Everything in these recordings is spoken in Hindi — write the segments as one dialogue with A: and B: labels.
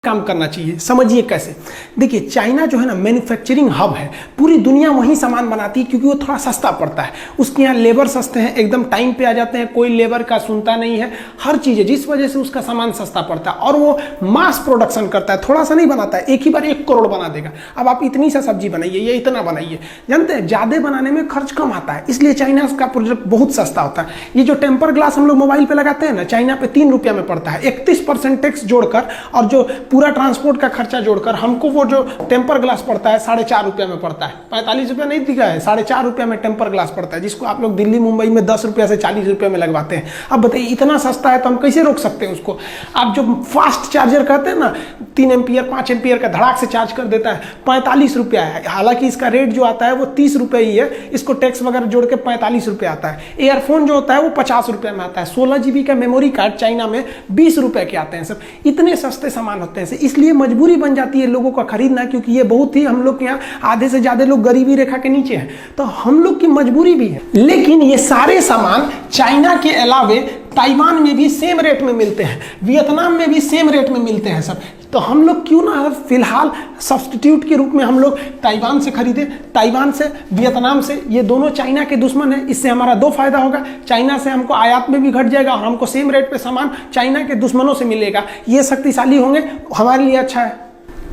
A: काम करना चाहिए। समझिए कैसे। देखिए चाइना जो है ना मैन्युफैक्चरिंग हब है, पूरी दुनिया वहीं सामान बनाती है क्योंकि वो थोड़ा सस्ता पड़ता है। उसके यहाँ लेबर सस्ते हैं, एकदम टाइम पे आ जाते हैं, कोई लेबर का सुनता नहीं है, हर चीज़ है, जिस वजह से उसका सामान सस्ता पड़ता है। और वो मास प्रोडक्शन करता है, थोड़ा सा नहीं बनाता है, एक ही बार 1 करोड़ बना देगा। अब आप इतनी सा सब्जी बनाइए या इतना बनाइए, जानते हैं ज़्यादा बनाने में खर्च कम आता है, इसलिए चाइना का प्रोडक्ट बहुत सस्ता होता है। ये जो टेम्पर ग्लास हम लोग मोबाइल पे लगाते हैं ना, चाइना पे 3 रुपया में पड़ता है। 31% टैक्स जोड़कर और जो पूरा ट्रांसपोर्ट का खर्चा जोड़कर हमको वो जो टेम्पर ग्लास पड़ता है 4.5 रुपया में पड़ता है। 45 रुपया नहीं दिखा है, 4.5 रुपया में टेम्पर ग्लास पड़ता है, जिसको आप लोग दिल्ली मुंबई में 10 रुपया से 40 रुपये में लगवाते हैं। अब बताइए इतना सस्ता है तो हम कैसे रोक सकते हैं उसको। आप जो फास्ट चार्जर कहते हैं ना, 3 एम्पियर 5 एम्पियर का धड़ाक से चार्ज कर देता है, 45 रुपया है। हालांकि इसका रेट जो आता है वो 30 रुपये ही है, इसको टैक्स वगैरह जोड़ के 45 रुपये आता है। एयरफोन जो होता है वो 50 रुपये में आता है। 16 GB का मेमोरी कार्ड चाइना में 20 रुपये के आते हैं। सब इतने सस्ते सामान होते हैं, इसलिए मजबूरी बन जाती है लोगों का खरीदना, क्योंकि ये बहुत ही, हम लोग के यहाँ आधे से ज्यादा लोग गरीबी रेखा के नीचे हैं, तो हम लोग की मजबूरी भी है। लेकिन ये सारे सामान चाइना के अलावे ताइवान में भी सेम रेट में मिलते हैं, वियतनाम में भी सेम रेट में मिलते हैं सब। तो हम लोग क्यों ना फिलहाल सब्स्टिट्यूट के रूप में हम लोग ताइवान से खरीदे, ताइवान से, वियतनाम से। ये दोनों चाइना के दुश्मन है, इससे हमारा 2 फायदा होगा। चाइना से हमको आयात में भी घट जाएगा और हमको सेम रेट पे सामान चाइना के दुश्मनों से मिलेगा। ये शक्तिशाली होंगे, हमारे लिए अच्छा है।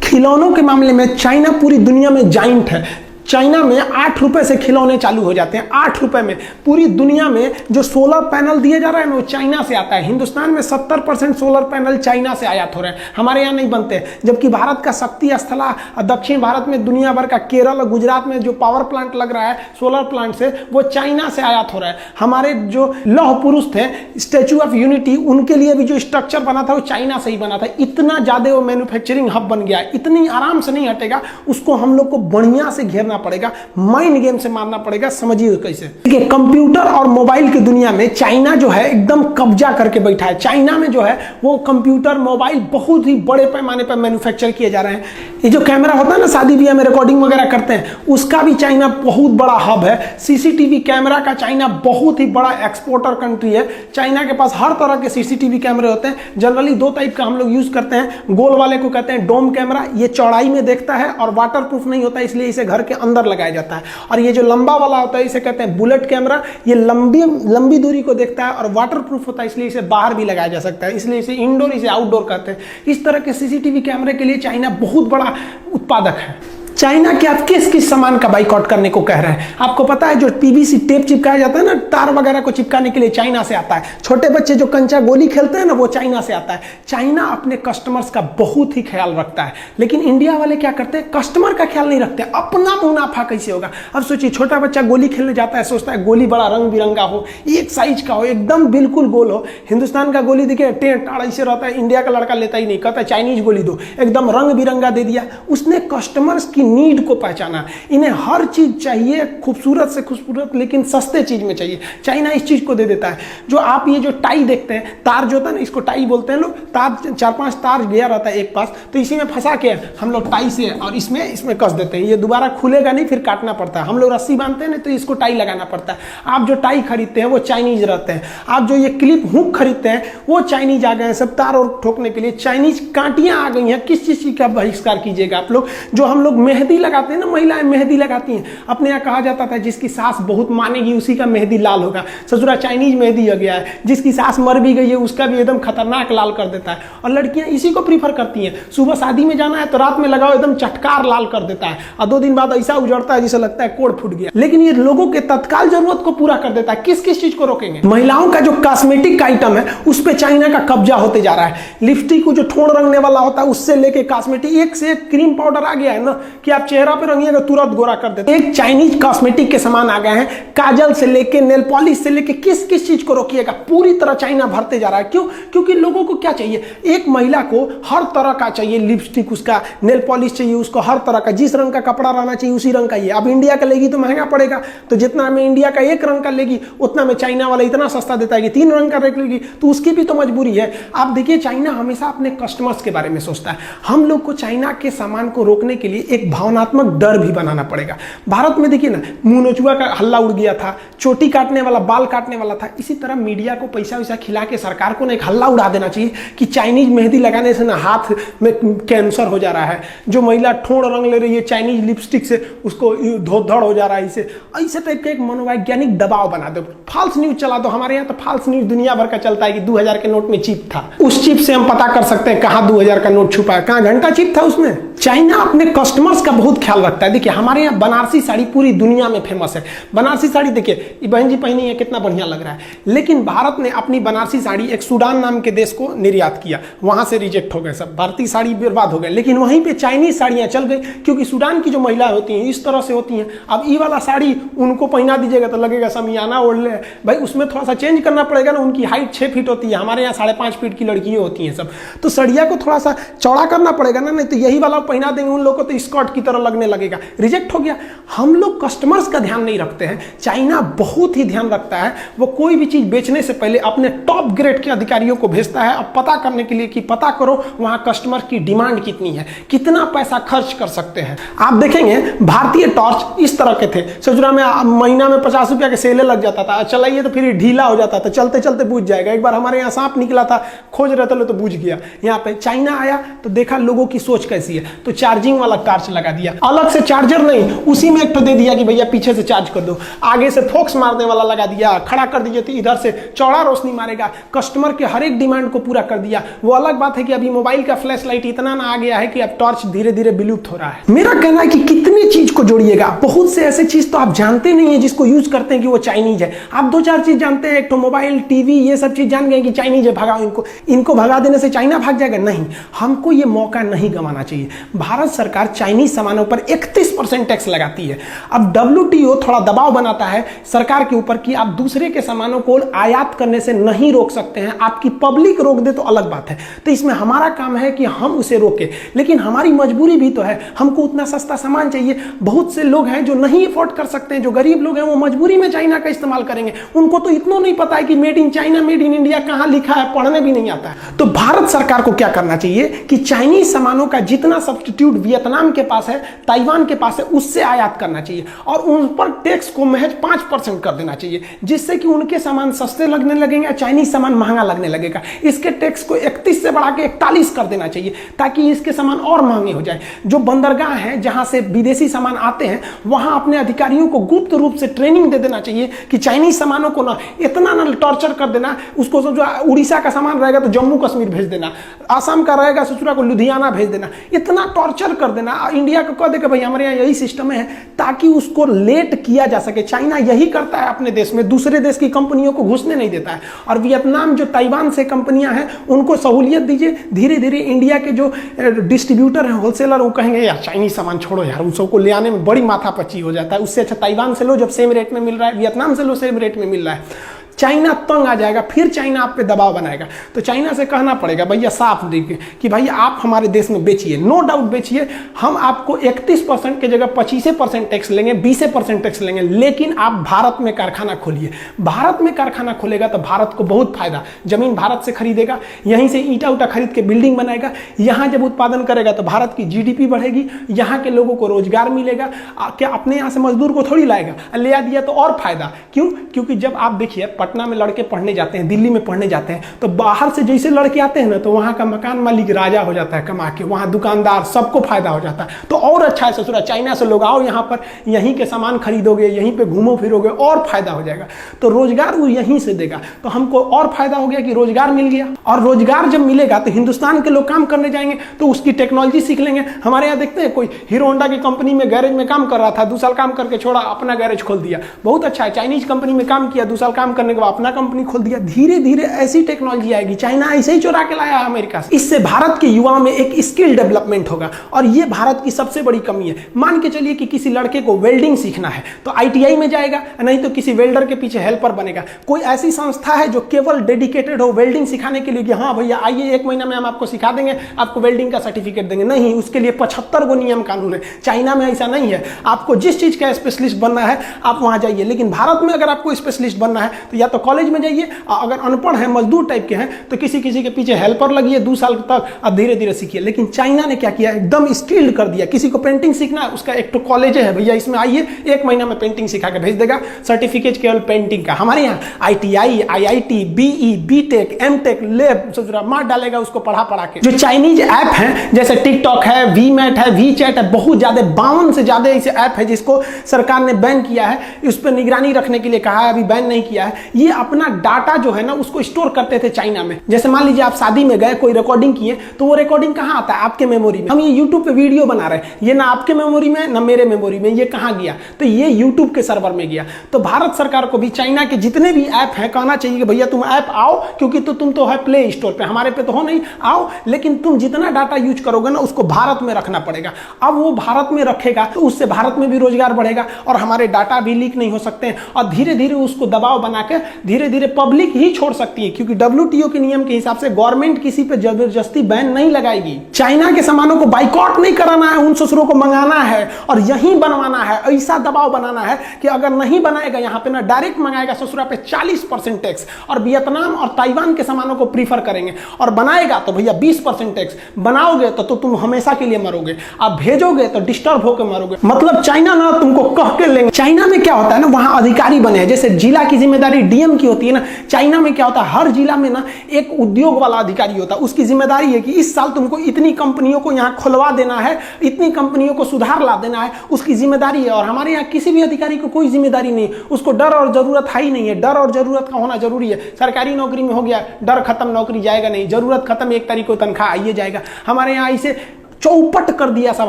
A: खिलौनों के मामले में चाइना पूरी दुनिया में जाइंट है। चाइना में 8 रुपए से खिलौने चालू हो जाते हैं, 8 रुपए में। पूरी दुनिया में जो सोलर पैनल दिए जा रहे हैं ना, वो चाइना से आता है। हिंदुस्तान में 70% सोलर पैनल चाइना से आयात हो रहे हैं, हमारे यहाँ नहीं बनते। जबकि भारत का शक्ति स्थल दक्षिण भारत में, दुनिया भर का केरल और गुजरात में जो पावर प्लांट लग रहा है सोलर प्लांट से, वो चाइना से आयात हो रहा है। हमारे जो लौह पुरुष थे, स्टैचू ऑफ यूनिटी, उनके लिए भी जो स्ट्रक्चर बना था वो चाइना से ही बना था। इतना ज्यादा वो मैन्युफैक्चरिंग हब बन गया, इतनी आराम से नहीं हटेगा। उसको हम लोग को बढ़िया से घेरना पड़ेगा, माइंड गेम से मारना पड़ेगा। समझिए कैसे। देखिए कंप्यूटर और मोबाइल की दुनिया में चाइना जो है एकदम कब्जा करके बैठा है। चाइना में जो है वो कंप्यूटर मोबाइल बहुत ही बड़े पैमाने पर मैन्युफैक्चर किए जा रहे हैं। ये जो कैमरा होता है ना, शादी ब्याह में रिकॉर्डिंग वगैरह करते हैं, उसका भी चाइना बहुत बड़ा हब है। सीसीटीवी कैमरा का चाइना बहुत ही बड़ा एक्सपोर्टर कंट्री है। चाइना के पास हर तरह के सीसीटीवी कैमरे होते हैं। जनरली 2 टाइप का हम लोग यूज करते हैं। गोल वाले को कहते हैं डोम कैमरा, ये चौड़ाई में देखता है और वाटर प्रूफ नहीं होता, इसलिए इसे घर के अंदर लगाया जाता है। और ये जो लंबा वाला होता है इसे कहते हैं बुलेट कैमरा, ये लंबी दूरी को देखता है और वाटर प्रूफ होता है, इसलिए इसे बाहर भी लगाया जा सकता है, इसलिए इसे इंडोर, इसे आउटडोर कहते हैं। इस तरह के सीसीटीवी कैमरे के लिए चाइना बहुत बड़ा उत्पादक है। चाइना के आप किस किस सामान का बाइकआउट करने को कह रहे हैं? आपको पता है जो पीवीसी टेप चिपकाया जाता है ना, तार वगैरह को चिपकाने के लिए, चाइना से आता है। छोटे बच्चे जो कंचा गोली खेलते हैं ना, वो चाइना से आता है। चाइना अपने कस्टमर्स का बहुत ही ख्याल रखता है, लेकिन इंडिया वाले क्या करते हैं, कस्टमर का ख्याल नहीं रखते, अपना मुनाफा कैसे होगा। अब सोचिए छोटा बच्चा गोली खेलने जाता है, सोचता है गोली बड़ा रंग बिरंगा हो, एक साइज का हो, एकदम बिल्कुल गोल हो। हिंदुस्तान का गोली देखिए टेढ़ ऐसे रहता है, इंडिया का लड़का लेता ही नहीं, कहता है चाइनीज गोली दो, एकदम रंग बिरंगा दे दिया। उसने कस्टमर्स की नीड को पहचाना। इन्हें हर चीज चाहिए, खूबसूरत से खूबसूरत, लेकिन सस्ते चीज में चाहिए। चाइना इस चीज को दे देता है। जो आप ये जो टाई देखते हैं, तार जो होता है ना, इसको टाई बोलते हैं लोग। तार 4-5 तार गया रहता है एक पास, तो इसी में फंसा के हम लोग टाई से और इसमें कस देते हैं। ये दोबारा खुलेगा नहीं, फिर काटना पड़ता है। हम लोग रस्सी बांधते हैं ना, तो इसको टाई लगाना पड़ता है। आप जो टाई खरीदते हैं वो चाइनीज रहते हैं। आप जो ये क्लिप हुक खरीदते हैं वो चाइनीज आ गए हैं। सब तार और ठोकने के लिए चाइनीज कांटियां आ गई हैं। किस चीज का बहिष्कार कीजिएगा आप लोग? जो हम लोग मेहंदी लगाते हैं ना, महिलाएं मेहंदी लगाती हैं, अपने यहाँ कहा जाता था जिसकी सास बहुत मानेगी उसी का मेहंदी लाल होगा। ससुरा चाइनीज मेहंदी हो गया है, जिसकी सास मर भी गई है उसका भी एकदम खतरनाक लाल कर देता है। और लड़कियां इसी को प्रीफर करती हैं। सुबह शादी में जाना है तो रात में लगाओ, एकदम चटकार लाल कर देता है, और 2 दिन बाद ऐसा उजड़ता है जिसे लगता है कोड़ फूट गया। लेकिन ये लोगों के तत्काल जरूरत को पूरा कर देता है। किस किस चीज को रोकेंगे? महिलाओं का जो कॉस्मेटिक आइटम है उस पर चाइना का कब्जा होते जा रहा है। लिपस्टिक को जो ठोड़ रंगने वाला होता है उससे लेके कॉस्मेटिक, एक से एक क्रीम पाउडर आ गया है ना, कि आप चेहरा पे रंगिएगा तुरंत गोरा कर देते। एक चाइनीज कॉस्मेटिक के सामान आ गए हैं, काजल से लेके नेल पॉलिश से लेके किस किस चीज को रोकिएगा, पूरी तरह चाइना भरते जा रहा है। क्यों? क्योंकि लोगों को क्या चाहिए, एक महिला को हर तरह का चाहिए, लिपस्टिक उसका, नेल पॉलिश चाहिए उसको, हर तरह का, जिस रंग का कपड़ा रहना चाहिए उसी रंग का ही। अब इंडिया का लेगी तो महंगा पड़ेगा, तो जितना में इंडिया का 1 रंग का लेगी उतना में चाइना वाला इतना सस्ता देता है कि 3 रंग का लेगी, तो उसकी भी तो मजबूरी है। आप देखिए चाइना हमेशा अपने कस्टमर्स के बारे में सोचता है। हम लोग को चाइना के सामान को रोकने के लिए एक एक भावनात्मक डर भी बनाना पड़ेगा। भारत में देखिए ना, मुंह नोचुआ का हल्ला उड़ गया था, चोटी काटने वाला, बाल काटने वाला था। इसी तरह मीडिया को पैसा वैसा खिला के सरकार को ना एक हल्ला उड़ा देना चाहिए कि चाइनीज मेहंदी लगाने से ना हाथ में कैंसर हो जा रहा है, जो महिला ठोड़ रंग ले रही है चाइनीज लिपस्टिक से उसको धोधड़ हो जा रहा है। इसे ऐसे टाइप का एक मनोवैज्ञानिक दबाव बना दो, फॉल्स न्यूज चला दो। हमारे यहाँ तो फॉल्स न्यूज दुनिया भर का चलता है कि 2000 के नोट में चिप था, उस चिप से हम पता कर सकते हैं कहाँ 2000 का नोट छुपा है, कहाँ घंटा चिप था उसमें। चाइना अपने कस्टमर्स का बहुत ख्याल रखता है। देखिए हमारे यहाँ बनारसी साड़ी पूरी दुनिया में फेमस है। बनारसी साड़ी देखिए, ये बहन जी पहनी है, कितना बढ़िया लग रहा है। लेकिन भारत ने अपनी बनारसी साड़ी एक सूडान नाम के देश को निर्यात किया, वहां से रिजेक्ट हो गए सब, भारतीय साड़ी बर्बाद हो गए। लेकिन वहीं पे चाइनीज साड़ियां चल गई, क्योंकि सूडान की जो महिलाएं होती हैं इस तरह से होती हैं। अब ये वाला साड़ी उनको पहना दीजिएगा तो लगेगा समियाना ओढ़ ले भाई, उसमें थोड़ा सा चेंज करना पड़ेगा ना। उनकी हाइट 6 फीट होती है, हमारे यहाँ 5.5 फीट की लड़कियां होती हैं सब, तो सड़िया को थोड़ा सा चौड़ा करना पड़ेगा ना, नहीं तो यही वाला पहना देंगे उन लोगों को तो स्कर्ट की तरह लगने लगेगा, रिजेक्ट हो गया। हम लोग कस्टमर्स का ध्यान नहीं रखते हैं, चाइना बहुत ही ध्यान रखता है। वो कोई भी चीज बेचने से पहले अपने टॉप ग्रेड के अधिकारियों को भेजता है अब पता करने के लिए कि पता करो वहां कस्टमर की डिमांड कितनी है, कितना पैसा खर्च कर सकते हैं। आप देखेंगे भारतीय टॉर्च इस तरह के थे, सजुरा में महीना में 50 रुपया के सेले लग जाता था, चलाइए तो फिर ढीला हो जाता था, चलते चलते बुझ जाएगा। एक बार हमारे यहाँ सांप निकला था, खोज रहे थे तो बुझ गया। यहाँ पे चाइना आया तो देखा लोगों की सोच कैसी है, तो चार्जिंग वाला टॉर्च लगा दिया, अलग से चार्जर नहीं, उसी में एक तो दे दिया कि भैया पीछे से चार्ज कर दो, आगे से फोक्स मारने वाला लगा दिया, खड़ा कर दीजिए तो इधर से चौड़ा रोशनी मारेगा, कस्टमर के हर एक डिमांड को पूरा कर दिया। वो अलग बात है कि अभी मोबाइल का फ्लैश लाइट इतना ना आ गया है कि अब टॉर्च धीरे धीरे विलुप्त हो रहा है। मेरा कहना है कि कितनी चीज को जोड़िएगा, बहुत से ऐसे चीज तो आप जानते नहीं है जिसको यूज करते हैं कि वो चाइनीज है। आप 2-4 चीज जानते हैं, एक तो मोबाइल, टीवी, ये सब चीज जान गए कि चाइनीज है, भगाओ इनको भगा देने से चाइना भाग जाएगा। नहीं, हमको ये मौका नहीं गंवाना चाहिए। भारत सरकार चाइनीज सामानों पर 31% टैक्स लगाती है। अब WTO थोड़ा दबाव बनाता है सरकार के ऊपर कि आप दूसरे के सामानों को आयात करने से नहीं रोक सकते हैं, आपकी पब्लिक रोक दे तो अलग बात है। तो इसमें हमारा काम है कि हम उसे रोकें, लेकिन हमारी मजबूरी भी तो है, हमको उतना सस्ता सामान चाहिए। बहुत से लोग हैं जो नहीं अफोर्ड कर सकते हैं, जो गरीब लोग हैं वो मजबूरी में चाइना का इस्तेमाल करेंगे। उनको तो इतना नहीं पता है कि made in China, made in India कहां लिखा है, पढ़ने भी नहीं आता है। तो भारत सरकार को क्या करना चाहिए कि चाइनीज सामानों का जितना सब्स्टिट्यूट वियतनाम के पास है, ताइवान के पास है, उससे आयात करना चाहिए और उन पर टैक्स को महज 5% कर देना चाहिए, जिससे कि उनके सामान सस्ते लगने लगेंगे, चाइनीज सामान महंगा लगने लगेगा। इसके टैक्स को 31 से बढ़ा के 41 कर देना चाहिए ताकि इसके सामान और महंगे हो जाए। जो बंदरगाह है जहां से विदेशी सामान आते हैं, वहां अपने अधिकारियों को गुप्त रूप से ट्रेनिंग दे देना चाहिए कि चाइनीज सामानों को ना इतना ना टॉर्चर कर देना, उसको जो उड़ीसा का सामान रहेगा तो जम्मू कश्मीर भेज देना, आसाम का रहेगा ससुरा को लुधियाना भेज देना, इतना टॉर्चर कर देना। इंडिया को कह दे कि भाई हमारे यहाँ यही सिस्टम है, ताकि उसको लेट किया जा सके। चाइना यही करता है अपने देश में, दूसरे देश की कंपनियों को घुसने नहीं देता है। और वियतनाम जो ताइवान से कंपनियां हैं उनको सहूलियत दीजिए, धीरे धीरे इंडिया के जो डिस्ट्रीब्यूटर हैं, होलसेलर, वो कहेंगे यार चाइनीज सामान छोड़ो यार, उन सबको ले आने में बड़ी माथापच्ची हो जाता है, उससे अच्छा ताइवान से लो जब सेम रेट में मिल रहा है, वियतनाम से लो सेम रेट में मिल रहा है। चाइना तंग आ जाएगा, फिर चाइना आप पे दबाव बनाएगा। तो चाइना से कहना पड़ेगा भैया साफ देखिए कि भाई आप हमारे देश में बेचिए, नो डाउट बेचिए, हम आपको 31% की जगह 25% टैक्स लेंगे, 20% टैक्स लेंगे, लेकिन आप भारत में कारखाना खोलिए। भारत में कारखाना खोलेगा तो भारत को बहुत फायदा, जमीन भारत से खरीदेगा, यहीं से ईंटा उटा खरीद के बिल्डिंग बनाएगा, यहाँ जब उत्पादन करेगा तो भारत की GDP बढ़ेगी, यहाँ के लोगों को रोजगार मिलेगा। क्या अपने यहाँ से मजदूर को थोड़ी लाएगा, ले आ दिया तो और फायदा। क्यों? क्योंकि जब आप देखिए पटना में लड़के पढ़ने जाते हैं, दिल्ली में पढ़ने जाते हैं, तो बाहर से जैसे लड़के आते हैं ना, तो वहां का मकान मालिक राजा हो जाता है कमा के, वहां दुकानदार, सबको फायदा हो जाता है। तो और अच्छा है ससुरा, चाइना से लोग आओ यहाँ पर, यहीं के सामान खरीदोगे, यहीं पे घूमो फिरोगे, और फायदा हो जाएगा। तो रोजगार वो यहीं से देगा, तो हमको और फायदा हो गया कि रोजगार मिल गया। और रोजगार जब मिलेगा तो हिंदुस्तान के लोग काम करने जाएंगे, तो उसकी टेक्नोलॉजी सीख लेंगे। हमारे यहाँ देखते हैं कोई हीरो होंडा की कंपनी में गैरेज में काम कर रहा था, 2 साल काम करके छोड़ा, अपना गैरेज खोल दिया, बहुत अच्छा है। चाइनीज कंपनी में काम किया, 2 साल काम करने के बाद अपना कंपनी खोल दिया। धीरे धीरे ऐसी टेक्नोलॉजी आएगी, चाइना ऐसे ही चुरा के लाया है अमेरिका से। इससे भारत के युवाओं में एक स्किल डेवलपमेंट होगा, और ये भारत की सबसे बड़ी कमी है। मान के चलिए कि किसी लड़के को वेल्डिंग सीखना है तो ITI में जाएगा, नहीं तो किसी वेल्डर के पीछे हेल्पर बनेगा। कोई ऐसी संस्था है जो केवल डेडिकेटेड हो वेल्डिंग सिखाने के लिए कि हाँ भैया आइए 1 महीना में हम आपको सिखा देंगे, आपको वेल्डिंग का सर्टिफिकेट देंगे? नहीं, उसके लिए 75 गो नियम कानून है। चाइना में ऐसा नहीं है, आपको जिस चीज का स्पेशलिस्ट बनना है आप वहां जाइए। लेकिन भारत में अगर आपको स्पेशलिस्ट बनना है तो या तो कॉलेज में जाइए, अगर अनपढ़ है मजदूर टाइप के हैं तो किसी किसी के पीछे हेल्पर लगिए 2 साल तक, अब धीरे धीरे सीखिए। लेकिन चाइना ने क्या किया, एकदम स्किल्ड कर दिया। किसी को पेंटिंग सीखना है, उसका एक तो कॉलेज है भैया, इसमें आइए 1 महीना में पेंटिंग सिखा के भेज देगा, सर्टिफिकेट केवल पेंटिंग का। हमारे यहाँ ITI, IIT, BE, BTech, MTech, lab मार डालेगा उसको पढ़ा के। जो चाइनीज ऐप हैं जैसे टिकटॉक है, वीमैट है, वीचैट है, बहुत ज्यादा 52 से ज्यादा ऐसे ऐप है जिसको सरकार ने बैन किया है, उस पर निगरानी रखने के लिए कहा है, अभी बैन नहीं किया है। ये अपना डाटा जो है ना उसको स्टोर करते थे चाइना में। जैसे मान लीजिए आप शादी में गए, कोई रिकॉर्डिंग किए, तो वो रिकॉर्डिंग कहाँ आता है, आपके मेमोरी में। हम ये यूट्यूब पे वीडियो बना रहे हैं, ये ना आपके मेमोरी में ना मेरे मेमोरी में, ये कहाँ गया, तो ये यूट्यूब के सर्वर में गया। तो भारत सरकार को भी चाइना के जितने भी ऐप हैं कहना चाहिए कि भैया तुम ऐप आओ, क्योंकि तो तुम तो है प्ले स्टोर पे, हमारे पे तो हो नहीं, आओ, लेकिन तुम जितना डाटा यूज करोगे ना उसको भारत में रखना पड़ेगा। अब वो भारत में रखेगा तो उससे भारत में भी रोजगार बढ़ेगा और हमारे डाटा भी लीक नहीं हो सकते हैं, और धीरे धीरे उसको दबाव बना के धीरे धीरे पब्लिक ही छोड़ सकती है, क्योंकि WTO के नियम के हिसाब से गवर्नमेंट किसी पे जबरदस्ती बैन नहीं लगाएगी। चाइना के सामानों को बाइकआउट नहीं कराना है, उन ससुरों को मंगाना है और यहीं बनवाना है। ऐसा दबाव बनाना है कि अगर नहीं बनाएगा यहाँ पे ना, डायरेक्ट मंगाएगा ससुरा पे 40% टैक्स, और वियतनाम और ताइवान के सामानों को प्रीफर करेंगे, और बनाएगा तो भैया 20% टैक्स। बनाओगे तो तुम हमेशा के लिए मरोगे, आप भेजोगे तो डिस्टर्ब होकर मरोगे। मतलब चाइना ना तुमको कह के लेंगे। चाइना में क्या होता है ना, वहां अधिकारी बने हैं, जैसे जिला की जिम्मेदारी DM की होती है ना, चाइना में क्या होता है, हर जिला में ना एक उद्योग वाला अधिकारी होता है। उसकी जिम्मेदारी है कि इस साल तुमको इतनी कंपनियों को यहाँ खुलवा देना है, इतनी कंपनियों को सुधार ला देना है, उसकी जिम्मेदारी है। और हमारे यहाँ किसी भी अधिकारी को कोई जिम्मेदारी नहीं, उसको डर और जरूरत है ही नहीं है। डर और जरूरत का होना जरूरी है। सरकारी नौकरी में हो गया, डर खत्म, नौकरी जाएगा नहीं, जरूरत खत्म, 1 तारीख को तनख्वाह आइए जाएगा। हमारे यहाँ इसे चौपट कर दिया सब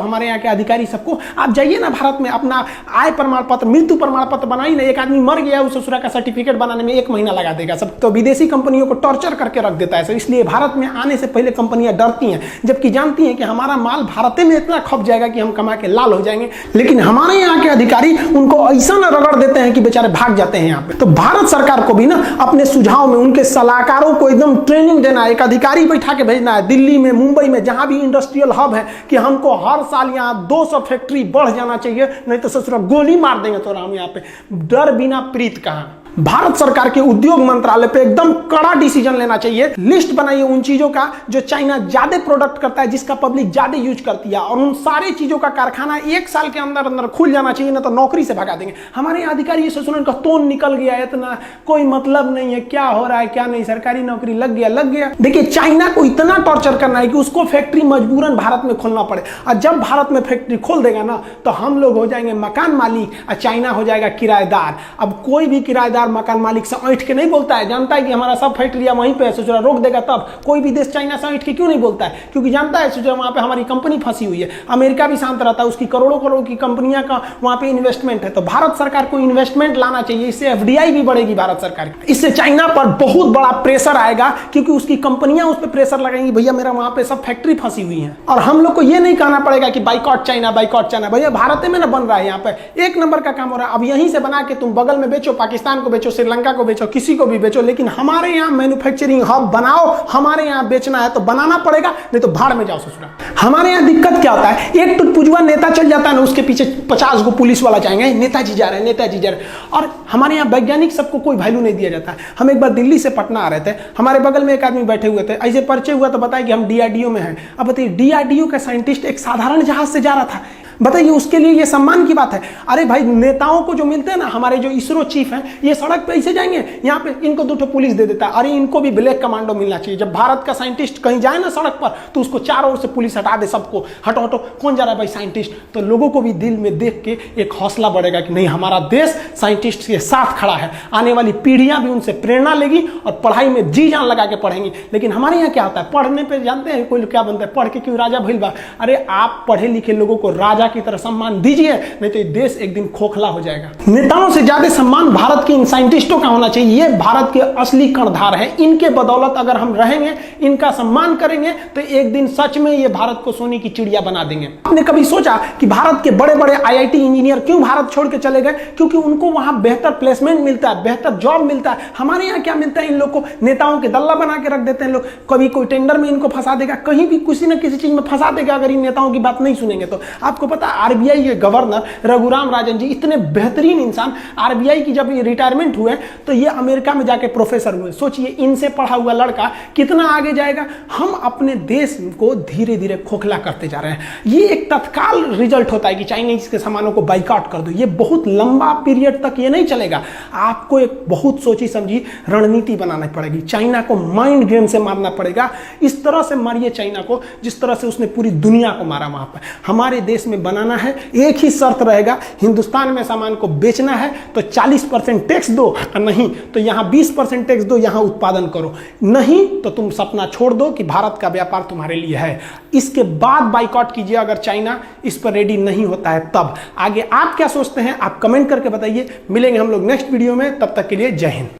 A: हमारे यहाँ के अधिकारी सबको। आप जाइए ना भारत में, अपना आय प्रमाण पत्र, मृत्यु प्रमाण पत्र बनाइए ना, एक आदमी मर गया उस ससुरा का सर्टिफिकेट बनाने में 1 महीना लगा देगा सब। तो विदेशी कंपनियों को टॉर्चर करके रख देता है सर। इसलिए भारत में आने से पहले कंपनियां डरती हैं, जबकि जानती हैं कि हमारा माल भारत में इतना खप जाएगा कि हम कमा के लाल हो जाएंगे। लेकिन हमारे यहाँ के अधिकारी उनको ऐसा न रगड़ देते हैं कि बेचारे भाग जाते हैं यहाँ पे। तो भारत सरकार को भी ना अपने सुझाव में उनके सलाहकारों को एकदम ट्रेनिंग देना है, एक अधिकारी बैठा के भेजना है दिल्ली में, मुंबई में, जहां भी इंडस्ट्रियल हब है, कि हमको हर साल यहाँ 200 फैक्ट्री बढ़ जाना चाहिए, नहीं तो ससुरा गोली मार देंगे तो हम यहाँ पे। डर बिना प्रीत कहाँ। भारत सरकार के उद्योग मंत्रालय पे एकदम कड़ा डिसीजन लेना चाहिए। लिस्ट बनाइए उन चीजों का जो चाइना ज्यादा प्रोडक्ट करता है, जिसका पब्लिक ज्यादा यूज करती है, और उन सारे चीजों का कारखाना 1 साल के अंदर अंदर खुल जाना चाहिए, ना तो नौकरी से भगा देंगे। हमारे यहाँ अधिकारी से सुनने का तोन निकल गया, इतना कोई मतलब नहीं है, क्या हो रहा है क्या नहीं, सरकारी नौकरी लग गया। देखिए चाइना को इतना टॉर्चर करना है कि उसको फैक्ट्री मजबूरन भारत में खोलना पड़े, और जब भारत में फैक्ट्री खोल देगा ना तो हम लोग हो जाएंगे मकान मालिक और चाइना हो जाएगा किराएदार। अब कोई भी किराएदार मकान मालिक से ऐंठ के नहीं बोलता है, जानता है कि हमारा सब फैक्ट्रियां वहीं पे है, सोच रहा रोक देगा तब। कोई भी देश चाइना से ऐंठ के क्यों नहीं बोलता है, क्योंकि जानता है सोच रहा वहां पे हमारी कंपनी फंसी हुई है। अमेरिका भी शांत रहता है, उसकी करोड़ों करोड़ की कंपनियां का वहां पे इन्वेस्टमेंट है। तो भारत सरकार को इन्वेस्टमेंट लाना चाहिए, इससे FDI भी बढ़ेगी भारत सरकार की। इससे चाइना पर बहुत बड़ा प्रेशर आएगा, क्योंकि उसकी कंपनियां उस पर प्रेशर लगाएंगी, भैया मेरा वहां पे सब फैक्ट्री फंसी हुई है। और हम लोग को यह नहीं कहना पड़ेगा कि बाइकआउट चाइना, बाइकआउट चाइना। भैया भारत में ना बन रहा है, यहाँ पे 1 नंबर का काम हो रहा है। अब यहीं से बना के तुम बगल में बेचो, पाकिस्तान को बेचो, श्रीलंका को बेचो, किसी को भी बेचो, लेकिन हमारे यहाँ मैन्युफैक्चरिंग हब बनाओ। हमारे यहाँ बेचना है तो बनाना पड़ेगा, नहीं तो भाड़ में जाओ ससुरा। हमारे यहाँ दिक्कत क्या होता है, एक तो पुजवा नेता चल जाता है ना, उसके पीछे 50 को पुलिस वाला जाएंगे, नेताजी जा रहे हैं, नेताजी जा रहे हैं। और हमारे यहाँ वैज्ञानिक सबको कोई वैल्यू नहीं दिया जाता है। हम एक बार दिल्ली से पटना आ रहे थे, हमारे बगल में एक आदमी बैठे हुए थे, ऐसे परिचय हुआ तो बताया कि हम DRDO में हैं। अब बताइए DRDO का साइंटिस्ट एक साधारण जहाज से जा रहा था, बताइए उसके लिए ये सम्मान की बात है। अरे भाई नेताओं को जो मिलते हैं ना, हमारे जो इसरो चीफ हैं, ये सड़क पे ऐसे जाएंगे, यहाँ पे इनको 2 पुलिस दे देता है। अरे इनको भी ब्लैक कमांडो मिलना चाहिए। जब भारत का साइंटिस्ट कहीं जाए ना सड़क पर, तो उसको चारों ओर से पुलिस हटा दे, सबको हटो हटो, कौन जा रहा है भाई साइंटिस्ट। तो लोगों को भी दिल में देख के एक हौसला बढ़ेगा कि नहीं, हमारा देश साइंटिस्ट के साथ खड़ा है। आने वाली पीढ़ियां भी उनसे प्रेरणा लेगी और पढ़ाई में जी जान लगा के पढ़ेंगी। लेकिन हमारे यहाँ क्या होता है, पढ़ने पर जानते हैं कोई क्या बनता है, पढ़ के क्यों राजा भइल बा। अरे आप पढ़े लिखे लोगों को राजा की तरह सम्मान दीजिए, नहीं तो ये देश एक दिन खोखला हो जाएगा। नेताओं से ज्यादा सम्मान भारत के इन साइंटिस्टों का होना चाहिए। ये भारत के असली कर्णधार हैं। इनके बदौलत अगर हम रहेंगे, इनका सम्मान करेंगे, तो एक दिन सच में ये भारत को सोने की चिड़िया बना देंगे। आपने कभी सोचा कि भारत के बड़े बड़े IIT इंजीनियर क्यों भारत छोड़ के चले गए? क्योंकि उनको वहां बेहतर प्लेसमेंट मिलता है, बेहतर जॉब मिलता है। हमारे यहाँ क्या मिलता है, इन लोग को नेताओं के दल्ला बना के रख देते हैं लोग। कभी कोई टेंडर में इनको फंसा देगा, कहीं भी किसी न किसी चीज में फंसा देगा, अगर इन नेताओं की बात नहीं सुनेंगे तो। आपको पता है आरबीआई के गवर्नर रघुराम राजन जी इतने बेहतरीन इंसान, आरबीआई की जब ये रिटायरमेंट हुए तो ये अमेरिका में जाके प्रोफेसर हुए। सोचिए इनसे पढ़ा हुआ लड़का कितना आगे जाएगा। हम अपने देश को धीरे धीरे खोखला करते जा रहे हैं। ये एक तत्काल रिजल्ट होता है कि चाइनीज के सामानों को बाइकआउट कर दो, ये बहुत लंबा पीरियड तक ये नहीं चलेगा। आपको एक बहुत सोची समझी रणनीति बनानी पड़ेगी। चाइना को माइंड गेम से मारना पड़ेगा। इस तरह से मारिए चाइना को जिस तरह से उसने पूरी दुनिया को मारा। वहां पर हमारे देश में बनाना है, एक ही शर्त रहेगा, हिंदुस्तान में सामान को बेचना है तो 40% टैक्स दो, और नहीं तो यहां 20% टैक्स दो, यहां उत्पादन करो, नहीं तो तुम सपना छोड़ दो कि भारत का व्यापार तुम्हारे लिए है। इसके बाद बाइकआउट कीजिए अगर चाइना इस पर रेडी नहीं होता है तब। आगे आप क्या सोचते हैं आप कमेंट करके बताइए। मिलेंगे हम लोग नेक्स्ट वीडियो में, तब तक के लिए जय हिंद।